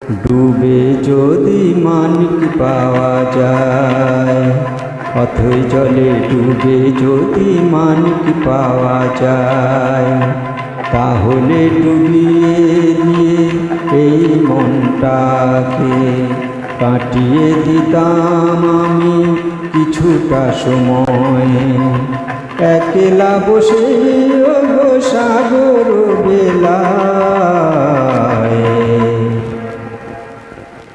ডুবে যদি মানিক পাওয়া যায়, অথই জলে ডুবে যদি মানিক পাওয়া যায়, তাহলে ডুবিয়ে দিয়ে এই মনটাকে কাটিয়ে দিতাম আমি কিছুটা সময়। একলা বসে ওগো সাগর বেলায়,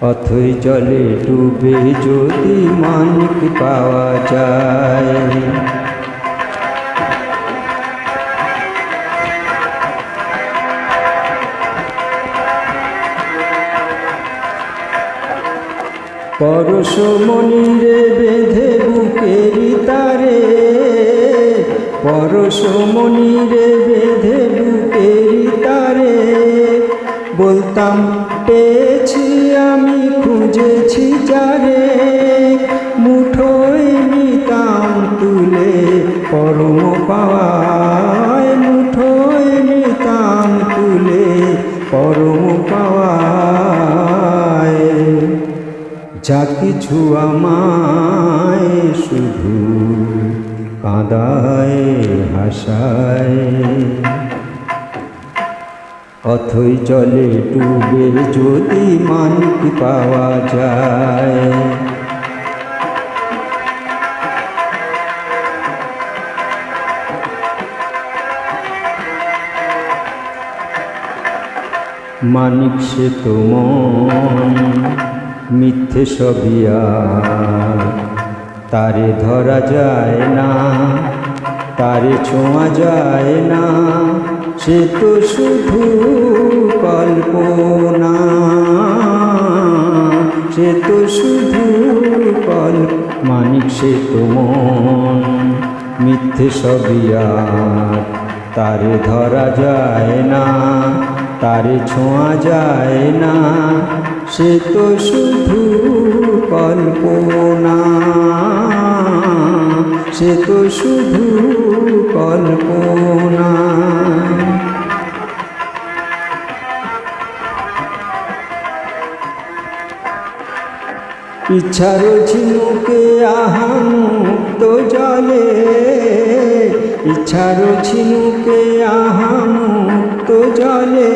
অথই জলে ডুবে যদি মানিক পাওয়া যায়। পরশমণিরে বেঁধে বুকেরি তারে, পরশমণিরে বেঁধে বুকেরি তারে, বলতাম পেয়েছি আমি খুঁজেছি যারে, মুঠোয় নিতাম তুলে পরম পাওয়ায়, মুঠোয় নিতাম তুলে পরম পাওয়ায়। যা কিছু আমায় শুধু কাঁদায় হাসায়, অথই জলে ডুবে যদি মানিক পাওয়া যায়। মানিক সে তো মন মিথ্যে সবিয়া, তারে ধরা যায় না, তারে ছোঁয়া যায় না, সে তো শুধু কল্পনা, সে তো শুধু মানিক সে তো মন মিথ্যে সবিয়া, তারে ধরা যায় না, তারে ছোঁয়া যায় না, সে তো শুধু কল্পনা, সে তো শুধু কল্পনা। ইচ্ছার ঝিনুকে আহা মুক্ত জলে, ইচ্ছার ঝিনুকে আহা মুক্ত জলে,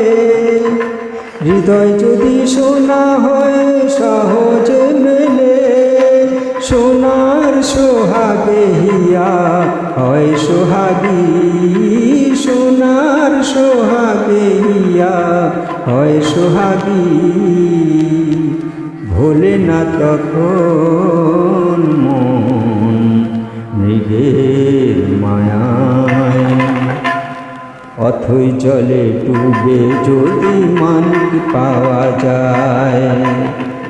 হৃদয় যদি সোনা হয় সহজে মেলে, সোনার সোহাগে হিয়া হয় সোহাগী, সোনার সোহাগে হিয়া হয় সোহাগী। ভোলে না তখন মন মৃগের মায়ায়, অথই জলে ডুবে যদি মানিক পাওয়া যায়,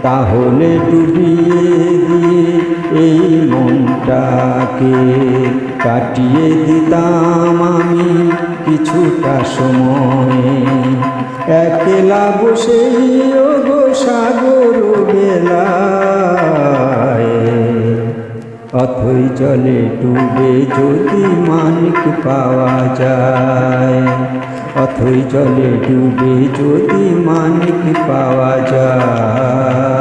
তাহলে ডুবিয়ে দিয়ে এই মনটাকে কাটিয়ে দিতাম আমি কিছুটা সময়। একলা বসে ওগো সাগর বেলায়, অথই জলে ডুবে যদি মানিক পাওয়া যায়, অথই জলে ডুবে যদি মানিক পাওয়া যায়।